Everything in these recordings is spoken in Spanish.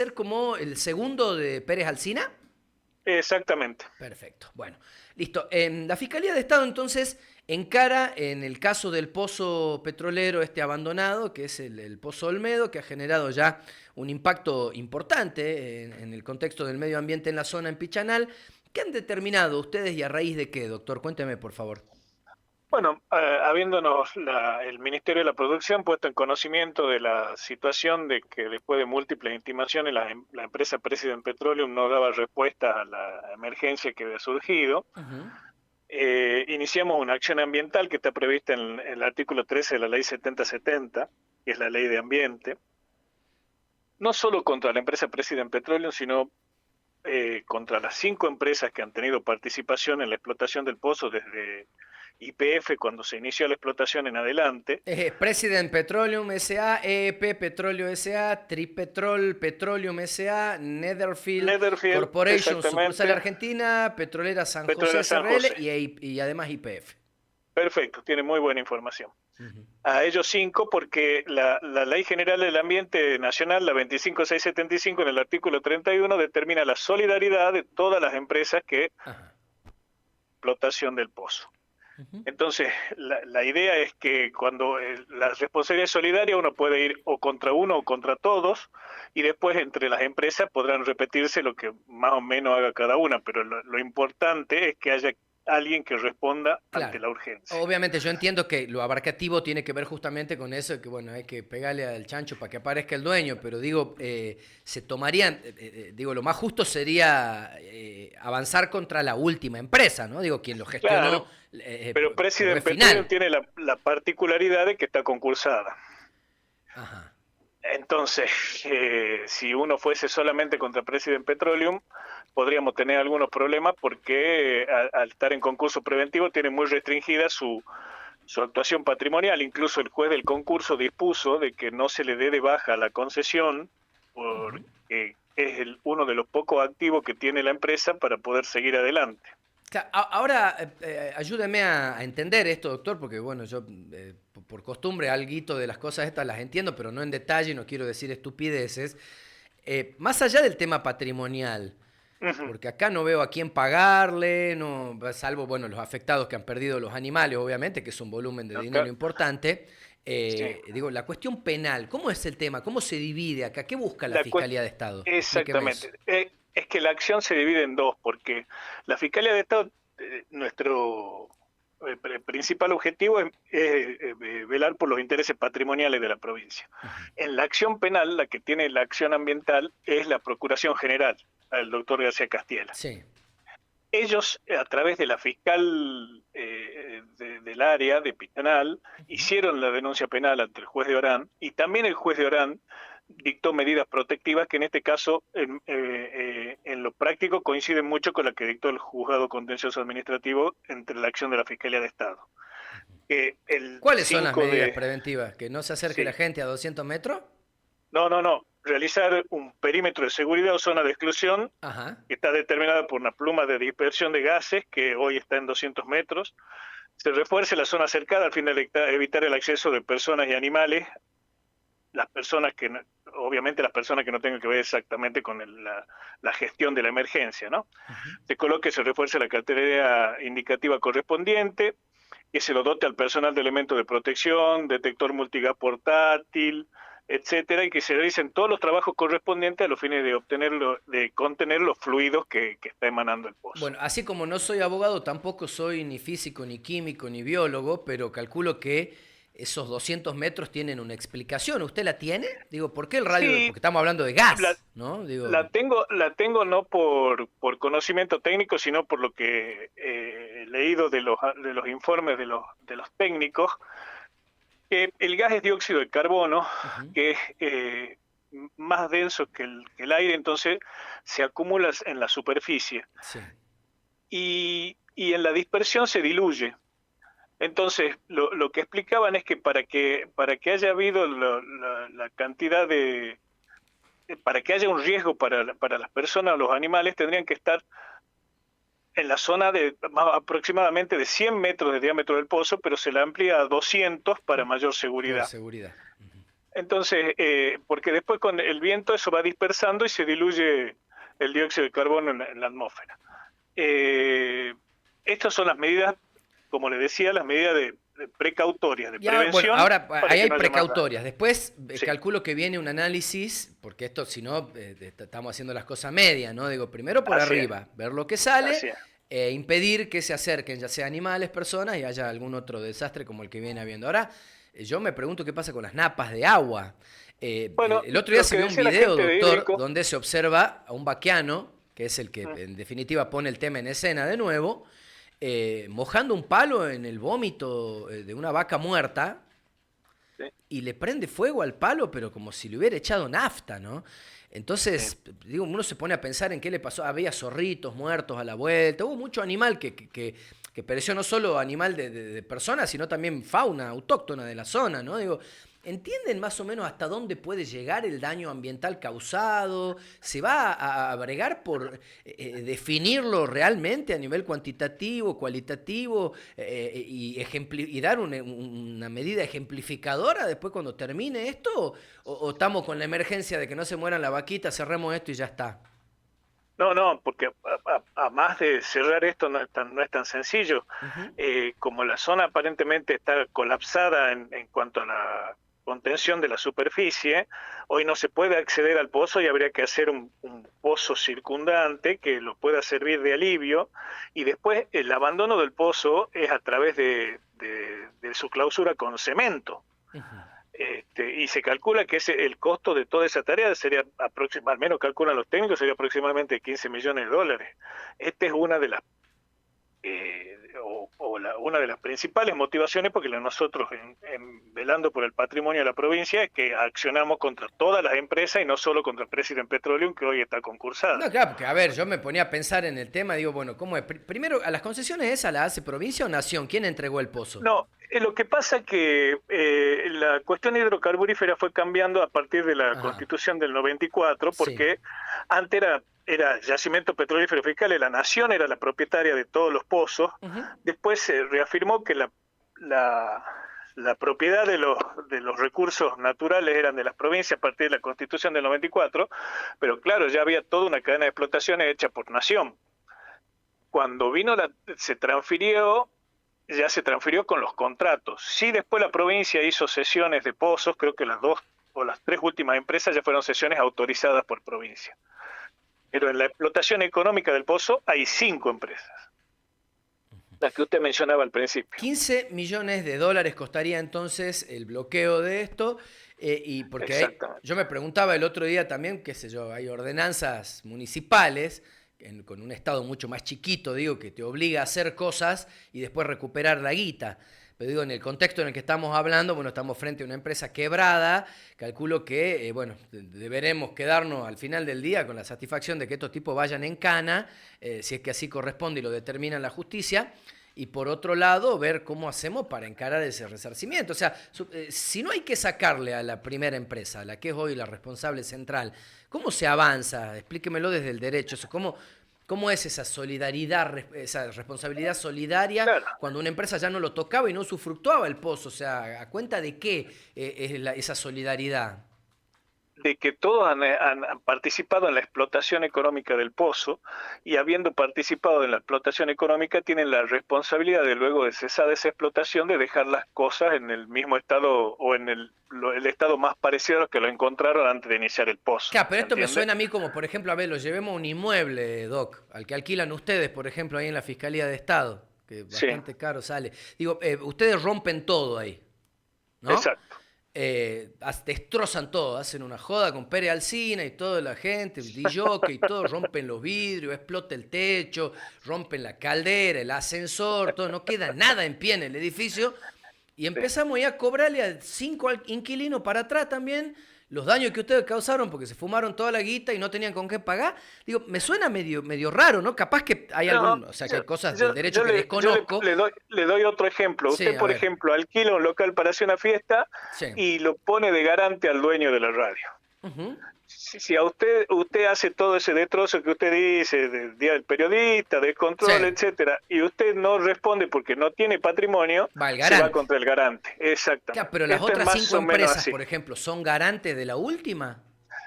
ser como el segundo de Pérez Alsina. Exactamente. Perfecto. Bueno, listo. La Fiscalía de Estado entonces encara en el caso del pozo petrolero este abandonado, que es el Pozo Olmedo, que ha generado ya un impacto importante en el contexto del medio ambiente en la zona en Pichanal. ¿Qué han determinado ustedes y a raíz de qué, doctor? Cuénteme, por favor. Bueno, habiéndonos el Ministerio de la Producción puesto en conocimiento de la situación de que después de múltiples intimaciones la empresa President Petroleum no daba respuesta a la emergencia que había surgido, Ujú. iniciamos una acción ambiental que está prevista en el artículo 13 de la Ley 7070, que es la Ley de Ambiente, no solo contra la empresa President Petroleum, sino contra las 5 empresas que han tenido participación en la explotación del pozo desde YPF cuando se inició la explotación en adelante. President Petroleum S.A., EEP Petróleo S.A., Tripetrol Petroleum S.A., Netherfield Netherfield, Corporation, sucursal exactamente, Argentina, Petrolera San José Petróleo San SRL José. y además YPF. Perfecto, tiene muy buena información. Ujú. A ellos 5 porque la Ley General del Ambiente Nacional, la 25675, en el artículo 31, determina la solidaridad de todas las empresas que Ajá. explotación del pozo. Ujú. Entonces, la idea es que cuando la responsabilidad es solidaria, uno puede ir o contra uno o contra todos, y después entre las empresas podrán repetirse lo que más o menos haga cada una, pero lo importante es que haya alguien que responda ante Claro. la urgencia. Obviamente yo entiendo que lo abarcativo tiene que ver justamente con eso, de que bueno, hay que pegarle al chancho para que aparezca el dueño, pero digo, se tomarían, digo, lo más justo sería avanzar contra la última empresa, ¿no? Digo, quien lo gestionó, Claro, pero pero es President Petroleum final. tiene la particularidad de que está concursada. Ajá. Entonces, si uno fuese solamente contra President Petroleum, podríamos tener algunos problemas porque al estar en concurso preventivo tiene muy restringida su actuación patrimonial. Incluso el juez del concurso dispuso de que no se le dé de baja la concesión Ujú. porque es uno de los pocos activos que tiene la empresa para poder seguir adelante. Ahora, ayúdeme a entender esto, doctor, porque bueno, yo por costumbre alguito de las cosas estas las entiendo, pero no en detalle, no quiero decir estupideces. Más allá del tema patrimonial, Ujú. porque acá no veo a quién pagarle, no, salvo bueno, los afectados que han perdido los animales, obviamente, que es un volumen de dinero Acá, importante. sí. Digo, la cuestión penal, ¿cómo es el tema? ¿Cómo se divide acá? ¿Qué busca la La cuest- Fiscalía de Estado? Explíqueme eso. Exactamente. Es que la acción se divide en dos, porque la Fiscalía de Estado, nuestro principal objetivo es velar por los intereses patrimoniales de la provincia. Ujú. En la acción penal, la que tiene la acción ambiental es la Procuración General, el doctor García Castiela. Sí. Ellos, a través de la fiscal del área de Pitanal, Ujú. hicieron la denuncia penal ante el juez de Orán y también el juez de Orán dictó medidas protectivas que en este caso en lo práctico coinciden mucho con la que dictó el juzgado contencioso administrativo entre la acción de la Fiscalía de Estado. El ¿Cuáles son las 5 medidas de... preventivas? ¿Que no se acerque la Sí, gente a 200 metros? no, realizar un perímetro de seguridad o zona de exclusión Ajá. que está determinada por una pluma de dispersión de gases que hoy está en 200 metros. Se refuerce la zona cercada al fin de evitar el acceso de personas y animales, las personas que, obviamente las personas que no tengan que ver exactamente con la gestión de la emergencia, ¿no? Ujú. Se coloque, se refuerce la cartelería indicativa correspondiente, que se lo dote al personal de elementos de protección, detector multigas portátil, etcétera, y que se realicen todos los trabajos correspondientes a los fines de de contener los fluidos que está emanando el pozo. Bueno, así como no soy abogado, tampoco soy ni físico, ni químico, ni biólogo, pero calculo que esos 200 metros tienen una explicación. ¿Usted la tiene? Digo, ¿por qué el radio? Sí, Porque estamos hablando de la, gas, ¿no? Digo, la tengo no por conocimiento técnico, sino por lo que he leído de los informes de los técnicos, que el gas es dióxido de carbono, ujú, que es más denso que el aire, entonces se acumula en la superficie sí, y en la dispersión se diluye. Entonces, lo que explicaban es que para que haya habido la cantidad para que haya un riesgo para las personas o los animales, tendrían que estar en la zona de aproximadamente de 100 metros de diámetro del pozo, pero se la amplía a 200 para mayor por seguridad. seguridad. Ujú. Entonces, porque después con el viento eso va dispersando y se diluye el dióxido de carbono en la atmósfera. Estas son las medidas, como le decía, las medidas de precautorias, de Ya, bueno, prevención. ahora Para ahí que hay no haya más daño. precautorias. Después Sí, calculo que viene un análisis, porque esto si no, estamos haciendo las cosas medias, ¿no? Digo, primero por así es, arriba, ver lo que sale, así es. impedir que se acerquen, ya sea animales, personas, y haya algún otro desastre como el que viene habiendo. Ahora, yo me pregunto qué pasa con las napas de agua. Bueno, El otro día lo se que vio un decía la video, gente de doctor, Hídrico, donde se observa a un vaquiano, que es el que mm, en definitiva pone el tema en escena de nuevo, mojando un palo en el vómito de una vaca muerta sí, y le prende fuego al palo, pero como si le hubiera echado nafta, ¿no? sí, Entonces, digo, uno se pone a pensar en qué le pasó. Había zorritos muertos a la vuelta, hubo mucho animal que pereció, no solo animal de personas, sino también fauna autóctona de la zona, ¿no? Digo, ¿entienden más o menos hasta dónde puede llegar el daño ambiental causado? ¿Se va a bregar por definirlo realmente a nivel cuantitativo, cualitativo y dar una medida ejemplificadora después cuando termine esto? ¿O estamos con la emergencia de que no se mueran la vaquita, cerremos esto y ya está? no, no, porque a más de cerrar esto no es tan sencillo. Ujú. Como la zona aparentemente está colapsada en cuanto a la contención de la superficie, hoy no se puede acceder al pozo y habría que hacer un pozo circundante que lo pueda servir de alivio, y después el abandono del pozo es a través de su clausura con cemento. Ujú. Y se calcula que el costo de toda esa tarea sería aproximadamente, al menos calculan los técnicos, sería aproximadamente 15 millones de dólares. Esta es una de las una de las principales motivaciones, porque nosotros velando por el patrimonio de la provincia es que accionamos contra todas las empresas y no solo contra President Petroleum, que hoy está concursada. No, claro, porque a ver, yo me ponía a pensar en el tema, digo, bueno, ¿cómo es? Primero, ¿a las concesiones esas las hace provincia o nación? ¿Quién entregó el pozo? No, lo que pasa es que la cuestión hidrocarburífera fue cambiando a partir de la Ah, Constitución del 94, sí. porque antes era yacimiento petrolífero fiscal, la nación era la propietaria de todos los pozos. Ujú. Después se reafirmó que la, la propiedad de los recursos naturales eran de las provincias a partir de la Constitución del 94, pero claro, ya había toda una cadena de explotaciones hecha por nación. Cuando ya se transfirió con los contratos. Sí, después la provincia hizo sesiones de pozos, creo que las dos o las tres últimas empresas ya fueron sesiones autorizadas por provincia. Pero en la explotación económica del pozo hay 5 empresas, las que usted mencionaba al principio. 15 millones de dólares costaría entonces el bloqueo de esto. Y porque Exactamente. yo me preguntaba el otro día también, qué sé yo, hay ordenanzas municipales con un estado mucho más chiquito, digo, que te obliga a hacer cosas y después recuperar la guita. Pero digo, en el contexto en el que estamos hablando, bueno, estamos frente a una empresa quebrada, calculo que, bueno, deberemos quedarnos al final del día con la satisfacción de que estos tipos vayan en cana, si es que así corresponde y lo determina la justicia, y por otro lado, ver cómo hacemos para encarar ese resarcimiento. O sea, si no hay que sacarle a la primera empresa, a la que es hoy la responsable central, ¿cómo se avanza? Explíquemelo desde el derecho. ¿Cómo es esa solidaridad, esa responsabilidad solidaria Claro, cuando una empresa ya no lo tocaba y no usufructuaba el pozo? O sea, ¿a cuenta de qué es esa solidaridad? de que todos han participado en la explotación económica del pozo, y habiendo participado en la explotación económica tienen la responsabilidad de, luego de cesar esa explotación, de dejar las cosas en el mismo estado o en el estado más parecido a los que lo encontraron antes de iniciar el pozo. Claro, pero ¿Se esto me entiende? suena a mí como, por ejemplo, a ver, lo llevemos a un inmueble, Doc, al que alquilan ustedes, por ejemplo, ahí en la Fiscalía de Estado, que Sí, bastante caro sale. Digo, ustedes rompen todo ahí, ¿no? exacto. Destrozan todo, hacen una joda con Pere Alsina y toda la gente, DJ y todo, rompen los vidrios, explota el techo, rompen la caldera, el ascensor, todo, no queda nada en pie en el edificio y Sí. empezamos ya a cobrarle a 5 inquilinos para atrás también los daños que ustedes causaron porque se fumaron toda la guita y no tenían con qué pagar. Digo, me suena medio raro, ¿no? Capaz que hay No, o sea, que hay cosas del derecho que yo desconozco. le doy otro ejemplo. Sí, Usted, a por ver, ejemplo, alquila un local para hacer una fiesta sí. y lo pone de garante al dueño de la radio. Ujú. si a usted hace todo ese destrozo que usted dice, del Día del Periodista, del Sí, control, etcétera, y usted no responde porque no tiene patrimonio, va el se va garante. contra el garante. Claro, Exactamente. pero las Esto es otras más 5 o menos empresas, así. por ejemplo, ¿son garantes de la última?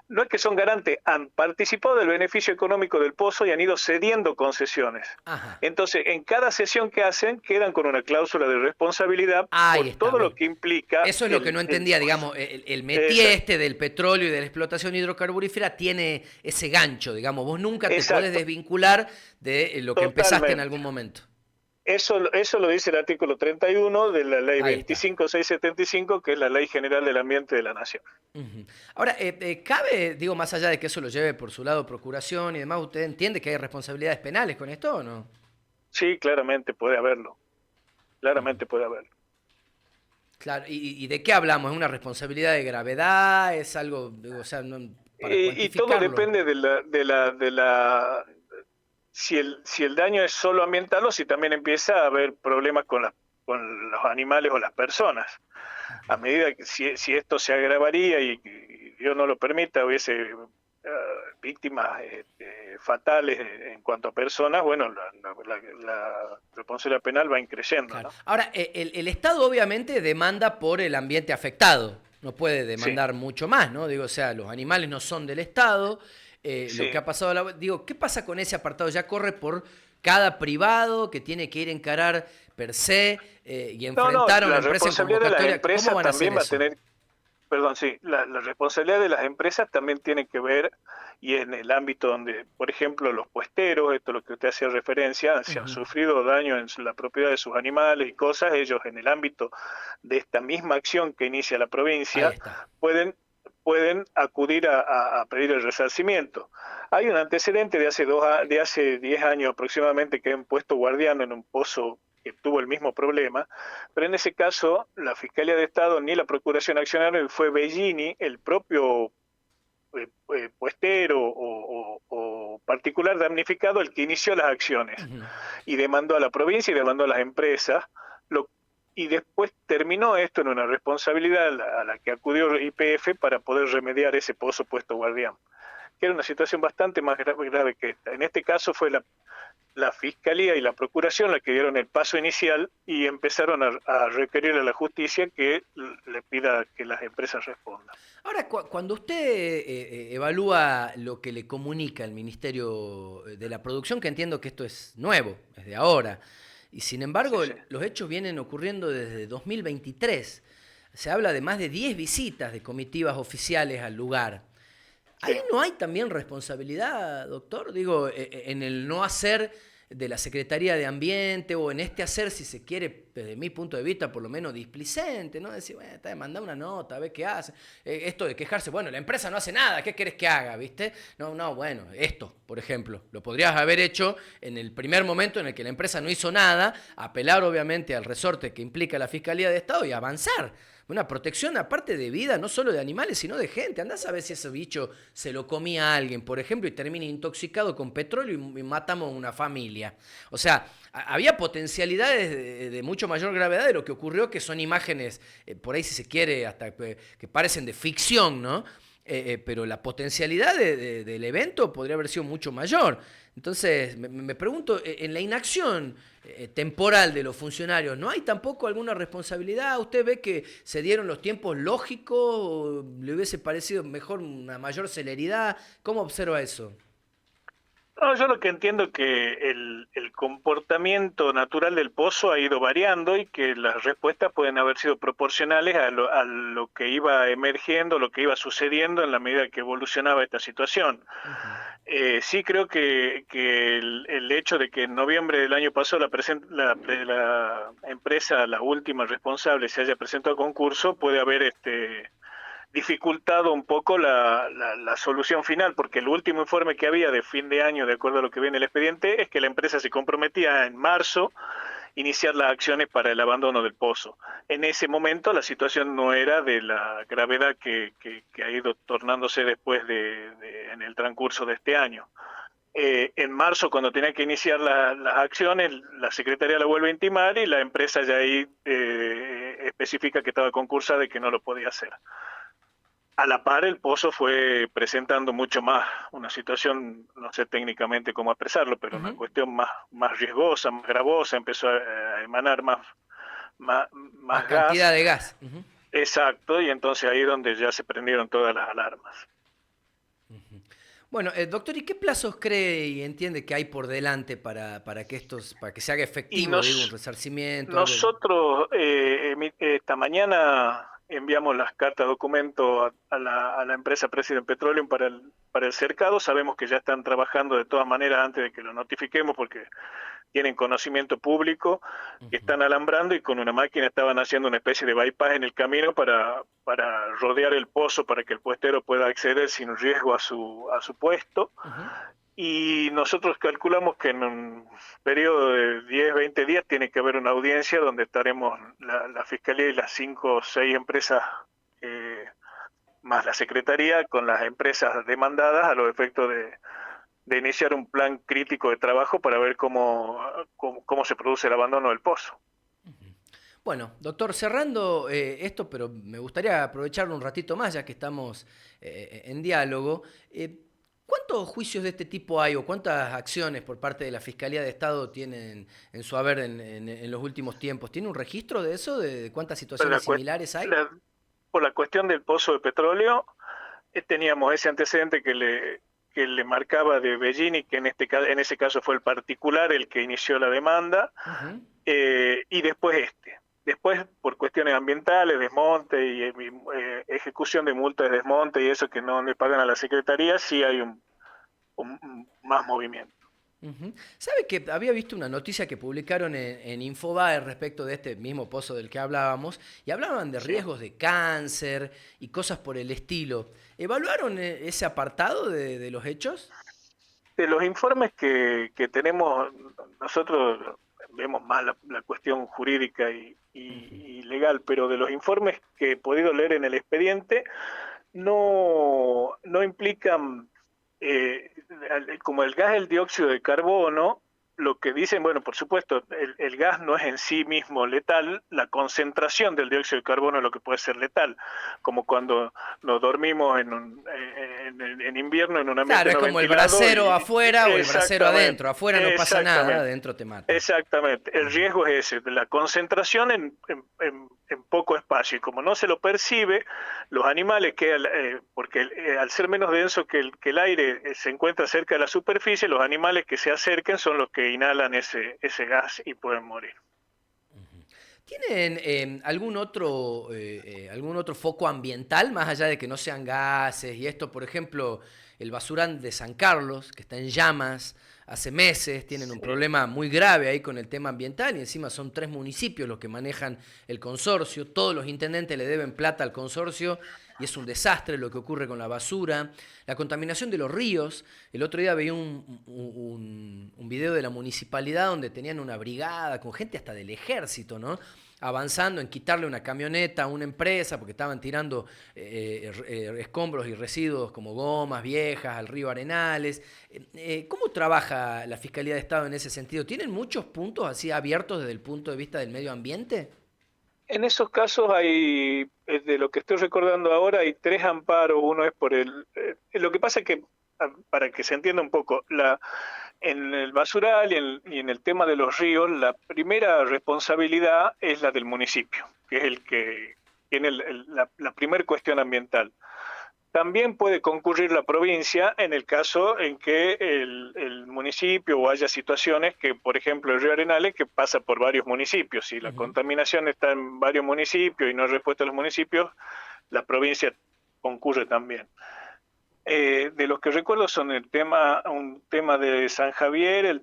No es que son garantes, han participado del beneficio económico del pozo y han ido cediendo concesiones. Ajá. Entonces, en cada cesión que hacen, quedan con una cláusula de responsabilidad Ahí por está, todo lo bien. que implica Eso es lo que no el entendía, pozo. digamos, el métier Exacto, este del petróleo y de la explotación hidrocarburífera tiene ese gancho, digamos, vos nunca te podés exacto, desvincular de lo que empezaste en totalmente. algún momento. Eso lo dice el artículo 31 de la ley Ahí está. 25675, que es la Ley General del Ambiente de la Nación. Ujú. Ahora, ¿cabe, digo, más allá de que eso lo lleve por su lado procuración y demás, usted entiende que hay responsabilidades penales con esto o no? Sí, claramente puede haberlo, claramente puede haberlo. Claro, ¿y de qué hablamos? ¿Es una responsabilidad de gravedad? ¿Es algo, digo, o sea, para Y todo cuantificarlo? depende si el daño es solo ambiental o si también empieza a haber problemas con los animales o las personas. A medida que si esto se agravaría y Dios no lo permita, hubiese víctimas fatales en cuanto a personas, bueno, la responsabilidad penal va increciendo, Claro. ¿no? Ahora, el Estado obviamente demanda por el ambiente afectado. No puede Sí, demandar mucho más, ¿no? Digo, o sea, los animales no son del Estado. Lo que sí. ha pasado, digo, ¿qué pasa con ese apartado? ¿Ya corre por cada privado que tiene que ir a encarar per se y No, enfrentar a una la empresa en responsabilidad de las convocatoria? ¿Cómo empresas van a hacer también va a eso? tener. Perdón, sí, la responsabilidad de las empresas también tiene que ver, y en el ámbito donde, por ejemplo, los puesteros, esto es lo que usted hacía referencia, si han Ujú. sufrido daño en la propiedad de sus animales y cosas, ellos en el ámbito de esta misma acción que inicia la Ahí provincia, está. pueden, pueden acudir a pedir el resarcimiento. Hay un antecedente de hace 10 años aproximadamente que han puesto guardián en un pozo que tuvo el mismo problema, pero en ese caso la Fiscalía de Estado ni la Procuración Accionaria, fue Bellini, el propio puestero o particular damnificado, el que inició las acciones Ujú. y demandó a la provincia y demandó a las empresas, lo, y después terminó esto en una responsabilidad a la que acudió YPF para poder remediar ese pozo puesto guardián, que era una situación bastante más grave que esta. En este caso fue la Fiscalía y la Procuración la que dieron el paso inicial y empezaron a requerir a la justicia que le pida que las empresas respondan. Ahora, cuando usted evalúa lo que le comunica el Ministerio de la Producción, que entiendo que esto es nuevo, es de ahora, y sin Sí, embargo sí. los hechos vienen ocurriendo desde 2023. Se habla de más de 10 visitas de comitivas oficiales al lugar. Sí. ¿Ahí no hay también responsabilidad, doctor? Digo, en el no hacer de la Secretaría de Ambiente o en este hacer, si se quiere, desde mi punto de vista, por lo menos displicente, ¿no? Decir, bueno, está, mandá una nota, a ver qué hace. Esto de quejarse, bueno, la empresa no hace nada, ¿qué querés que haga, viste? No, bueno, esto, por ejemplo, lo podrías haber hecho en el primer momento en el que la empresa no hizo nada, apelar obviamente al resorte que implica la Fiscalía de Estado y avanzar. Una protección aparte de vida, no solo de animales, sino de gente. Andás a ver si ese bicho se lo comía a alguien, por ejemplo, y termina intoxicado con petróleo y matamos a una familia. O sea, había potencialidades de mucho mayor gravedad de lo que ocurrió, que son imágenes, por ahí si se quiere, hasta que parecen de ficción, ¿no? Pero la potencialidad del evento podría haber sido mucho mayor. Entonces, me pregunto, en la inacción temporal de los funcionarios, ¿no hay tampoco alguna responsabilidad? ¿Usted ve que se dieron los tiempos lógicos o le hubiese parecido mejor una mayor celeridad? ¿Cómo observa eso? No, yo lo que entiendo es que el comportamiento natural del pozo ha ido variando y que las respuestas pueden haber sido proporcionales a lo que iba emergiendo, lo que iba sucediendo en la medida que evolucionaba esta situación. Ujú. Sí creo que el hecho de que en noviembre del año pasado la empresa, la última responsable, se haya presentado a concurso, puede haber dificultado un poco la solución final, porque el último informe que había de fin de año, de acuerdo a lo que viene el expediente, es que la empresa se comprometía en marzo iniciar las acciones para el abandono del pozo. En ese momento la situación no era de la gravedad que ha ido tornándose después en el transcurso de este año. En marzo, cuando tenía que iniciar las acciones, la Secretaría la vuelve a intimar y la empresa ya ahí especifica que estaba concursada y que no lo podía hacer. A la par, el pozo fue presentando mucho más una situación, no sé técnicamente cómo expresarlo, pero una Ujú. cuestión más riesgosa, más gravosa, empezó a emanar Más más cantidad gas, de gas. Ujú. exacto, y entonces ahí es donde ya se prendieron todas las alarmas. Bueno, doctor, ¿y qué plazos cree y entiende que hay por delante para que se haga Y efectivo, digo, un resarcimiento, algo? nosotros esta mañana enviamos las cartas documento a la empresa President Petroleum para el cercado. Sabemos que ya están trabajando de todas maneras antes de que lo notifiquemos porque tienen conocimiento público, que Ujú, están alambrando y con una máquina estaban haciendo una especie de bypass en el camino para rodear el pozo para que el puestero pueda acceder sin riesgo a su puesto. ujú, Y nosotros calculamos que en un periodo de 10, 20 días tiene que haber una audiencia donde estaremos la Fiscalía y las 5 o 6 empresas, eh, más la Secretaría, con las empresas demandadas a los efectos de iniciar un plan crítico de trabajo para ver cómo se produce el abandono del pozo. ujú. Bueno, doctor, cerrando esto, pero me gustaría aprovecharlo un ratito más, ya que estamos en diálogo. ¿Cuántos juicios de este tipo hay o cuántas acciones por parte de la Fiscalía de Estado tienen en su haber en los últimos tiempos? ¿Tiene un registro de eso, de cuántas La, situaciones similares hay? la, por la cuestión del pozo de petróleo, teníamos ese antecedente que le marcaba de Bellini, que en ese caso fue el particular el que inició la demanda, Ujú, y después este. Después, por cuestiones ambientales, desmonte y ejecución de multas de desmonte y eso que no le pagan a la Secretaría, sí hay más movimiento. ujú. ¿Sabe que había visto una noticia que publicaron en Infobae respecto de este mismo pozo del que hablábamos y hablaban de ¿Sí? riesgos de cáncer y cosas por el estilo? ¿Evaluaron ese apartado de los hechos? De los informes que tenemos, nosotros vemos más la cuestión jurídica Ujú, y legal, pero de los informes que he podido leer en el expediente, no implican, eh, como el gas, el dióxido de carbono, lo que dicen, bueno, por supuesto, el gas no es en sí mismo letal, la concentración del dióxido de carbono es lo que puede ser letal, como cuando nos dormimos en invierno en un ambiente claro, es no como el ventilado brasero y afuera o el brasero exactamente, adentro. Afuera no pasa nada, exactamente. adentro te mata. Exactamente, el Ujú. riesgo es ese, la concentración en poco espacio, y como no se lo percibe, los animales que, porque al ser menos denso que el aire se encuentra cerca de la superficie, los animales que se acerquen son los que inhalan ese gas y pueden morir. ¿Tienen algún otro foco ambiental, más allá de que no sean gases y esto? Por ejemplo, el basurán de San Carlos, que está en llamas hace meses, tienen un Sí. problema muy grave ahí con el tema ambiental y encima son 3 municipios los que manejan el consorcio, todos los intendentes le deben plata al consorcio y es un desastre lo que ocurre con la basura, la contaminación de los ríos. El otro día veía un video de la municipalidad donde tenían una brigada con gente hasta del ejército, ¿no? Avanzando en quitarle una camioneta a una empresa porque estaban tirando escombros y residuos como gomas viejas al río Arenales. ¿Cómo trabaja la Fiscalía de Estado en ese sentido? ¿Tienen muchos puntos así abiertos desde el punto de vista del medio ambiente? En esos casos hay, de lo que estoy recordando ahora, hay 3 amparos. Uno es por lo que pasa es que, para que se entienda un poco, en el basural y en el tema de los ríos, la primera responsabilidad es la del municipio, que es el que tiene la primera cuestión ambiental. También puede concurrir la provincia en el caso en que el municipio o haya situaciones que, por ejemplo, el río Arenales, que pasa por varios municipios. Si la Ujú. contaminación está en varios municipios y no hay respuesta a los municipios, la provincia concurre también. De los que recuerdo son un tema de San Javier,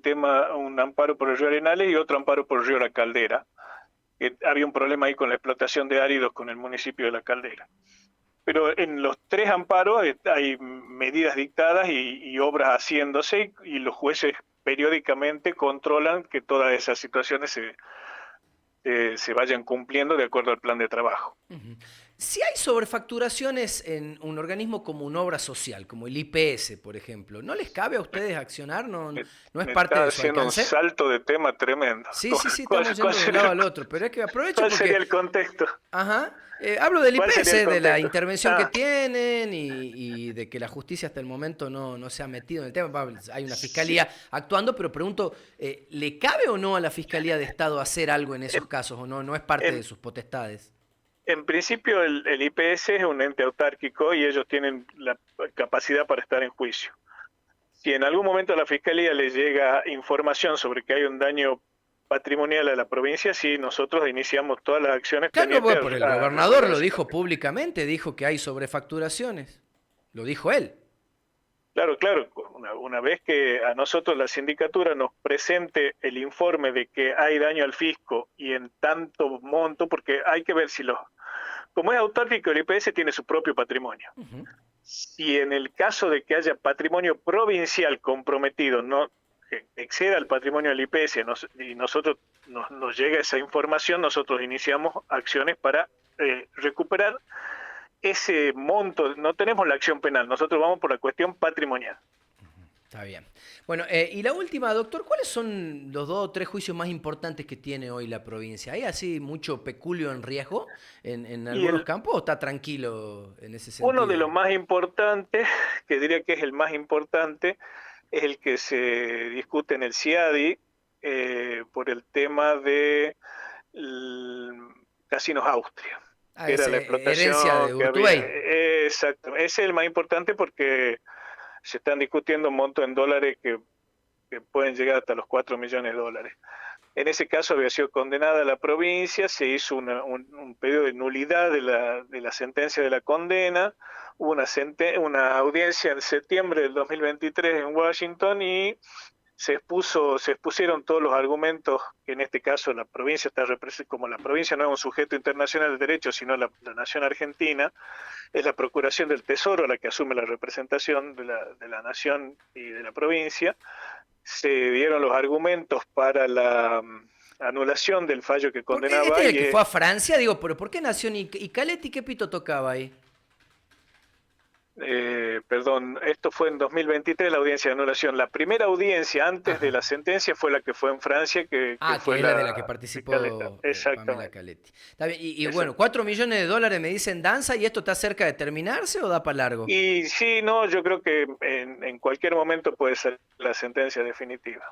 un amparo por el río Arenales y otro amparo por el río La Caldera. Había un problema ahí con la explotación de áridos con el municipio de La Caldera. Pero en los 3 amparos hay medidas dictadas y obras haciéndose y los jueces periódicamente controlan que todas esas situaciones se vayan cumpliendo de acuerdo al plan de trabajo. Ujú. Si hay sobrefacturaciones en un organismo como una obra social, como el IPS, por ejemplo, ¿no les cabe a ustedes accionar? ¿No, no es Me parte está de su haciendo un alcance? salto de tema tremendo. Sí, sí, sí, ¿Cuál, estamos cuál yendo de un sería lado el, al otro, pero es que aprovecho cuál sería porque, el contexto? ajá, hablo del ¿Cuál sería el IPS, de la contexto? intervención que Ah, tienen y de que la justicia hasta el momento no se ha metido en el tema. Hay una fiscalía actuando, pero pregunto, ¿le cabe o no a la Fiscalía de Estado hacer algo en esos en, casos o no? ¿No es parte de en- sus potestades? en principio el IPS es un ente autárquico y ellos tienen la capacidad para estar en juicio. Si en algún momento a la Fiscalía les llega información sobre que hay un daño patrimonial a la provincia, sí, nosotros iniciamos todas las acciones Claro, no, tendientes bueno, por el a gobernador resolver lo ese dijo conflicto. públicamente, dijo que hay sobrefacturaciones. Lo dijo él. Claro, claro, una vez que a nosotros la sindicatura nos presente el informe de que hay daño al fisco y en tanto monto, porque hay que ver si los... Como es autárquico, el IPS tiene su propio patrimonio. Ujú. Si en el caso de que haya patrimonio provincial comprometido, no que exceda el patrimonio del IPS y nosotros nos llega esa información, nosotros iniciamos acciones para recuperar ese monto. No tenemos la acción penal, nosotros vamos por la cuestión patrimonial. Está bien. Bueno, y la última, doctor, ¿cuáles son los 2 o 3 juicios más importantes que tiene hoy la provincia? ¿Hay así mucho peculio en riesgo en Y algunos campos o está tranquilo en ese uno de sentido? los más importantes, que diría que es el más importante, es el que se discute en el CIADI por el tema de Casinos Austria, Ah, que era es la herencia explotación de que había. Urtubey. Exacto, ese es el más importante porque se están discutiendo un monto en dólares que pueden llegar hasta los 4 millones de dólares. En ese caso había sido condenada la provincia, se hizo un pedido de nulidad de la sentencia de la condena, hubo una audiencia en septiembre del 2023 en Washington y se expusieron todos los argumentos que en este caso la provincia está como la provincia no es un sujeto internacional de derecho, sino la nación argentina, es la Procuración del Tesoro la que asume la representación de la nación y de la provincia. Se dieron los argumentos para la anulación del fallo que Porque condenaba este es el y que fue a Francia, digo, pero ¿por qué nació y Caletti qué pito tocaba ahí? perdón, esto fue en 2023 la audiencia de anulación. La primera audiencia antes de Ajá. la sentencia fue la que fue en Francia, que Ah, fue que es la de la la que fiscal de Estado. participó Pamela Exactamente. Caletti. Está bien, y bueno, Exacto. 4 millones de dólares me dicen danza y esto está cerca de terminarse o da para largo. Y sí, no, yo creo que en cualquier momento puede ser la sentencia definitiva.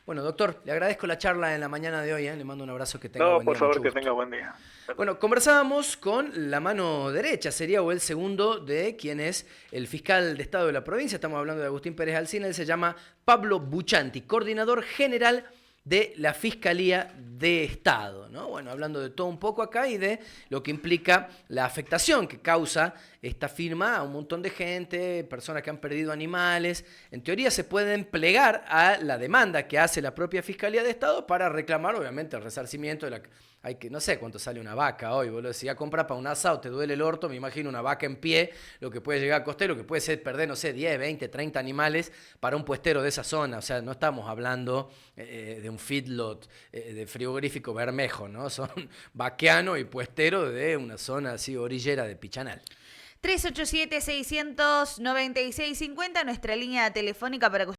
Bueno, doctor, le agradezco la charla en la mañana de hoy, ¿eh? Le mando un abrazo, que tenga No, buen por día, mucho favor, que gusto. tenga buen día. Bueno, conversábamos con la mano derecha, sería o el segundo de quien es el fiscal de Estado de la provincia. Estamos hablando de Agustín Pérez Alsina. Él se llama Pablo Buchanti, coordinador general de la Fiscalía de Estado, ¿no? Bueno, hablando de todo un poco acá y de lo que implica la afectación que causa esta firma a un montón de gente, personas que han perdido animales. En teoría se pueden plegar a la demanda que hace la propia Fiscalía de Estado para reclamar, obviamente, el resarcimiento de la... Hay que, no sé cuánto sale una vaca hoy, boludo. Si ya compras para un asado, te duele el orto, me imagino una vaca en pie, lo que puede llegar a costar, lo que puede ser perder, no sé, 10, 20, 30 animales para un puestero de esa zona. O sea, no estamos hablando de un feedlot de frigorífico Bermejo, ¿no? Son vaqueano y puestero de una zona así orillera de Pichanal. 387-696-50, nuestra línea telefónica para que